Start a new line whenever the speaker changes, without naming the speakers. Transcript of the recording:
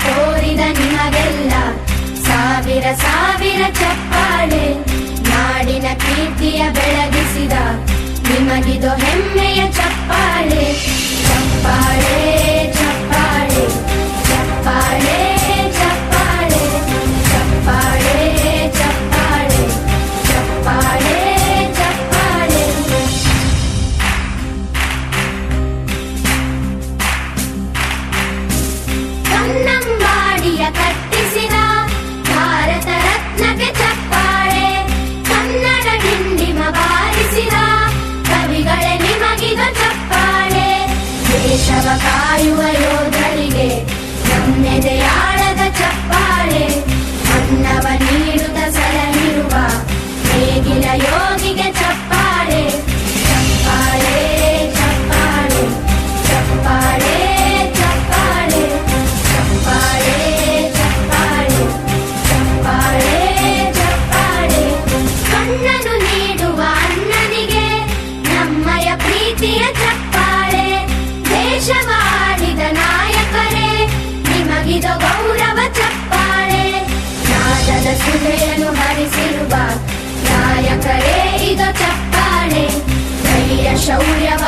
ತೋರಿದ ನಿಮಗೆಲ್ಲ ಸಾವಿರ ಸಾವಿರ ಚಪ್ಪಾಳೆ. ನಾಡಿನ ಕೀರ್ತಿಯ ಬೆಳಗಿಸಿದ ನಿಮಗಿದು ಹೆಮ್ಮೆಯ ಚಪ್ಪಾಳೆ. ಚಪ್ಪಾಳೆ ಚಪ್ಪಾಳೆ ಚಪ್ಪಾಳೆ ಚಪ್ಪಾಳೆ ಚಪ್ಪಾಳೆ ಚಪ್ಪಾಳೆ ಚಪ್ಪಾಳೆ ಚಪ್ಪಾಳೆ. ಕನ್ನಂಬಾಡಿಯ ಕಟ್ಟಿಸಿದ ಭಾರತ ರತ್ನಕ್ಕೆ ಚಪ್ಪಾಳೆ. ಕನ್ನಡ ಡಿಂಡಿಮ ಬಾರಿಸಿದ ಕವಿಗಳೇ ನಿಮಗಿದು ಚಪ್ಪಾಳೆ. ದೇಶವ ಕಾಯುವ ಯೋಧರಿಗೆ ನಮ್ಮೆದೆಯಾಳದ ಚಪ್ಪಾಳೆ. ಅನ್ನವ ನೀಡುತ್ತ ಸಲಹಿರುವ ನೇಗಿಲ ಯೋಗಿಗೆ ಚಪ್ಪಾಳೆ. ಚಪ್ಪಾಳೆ ಚಪ್ಪಾಳೆ ಚಪ್ಪಾಳೆ ಚಪ್ಪಾಳೆ ಚಪ್ಪಾಳೆ ಚಪ್ಪಾಳೆ ಚಪ್ಪಾಳೆ ಚಪ್ಪಾಳೆ. ಕಣ್ಣನು ನೀಡುವ ಅಣ್ಣನಿಗೆ ನಮ್ಮಯ ಪ್ರೀತಿಯ ಚಪ್ಪಾಳೆ. ದೇಶವಾಡಿದ ನಾಯಕರೇ ನಿಮಗಿದು ಗೌರವ ಚಪ್ಪಾಳೆ. ನಾದದ ಸುಧೆಯನ್ನು ಹರಿಸಿರುವ ನಾಯಕರೇ ಇದು ಚಪ್ಪಾಳೆ. ಧೈರ್ಯ ಶೌರ್ಯವ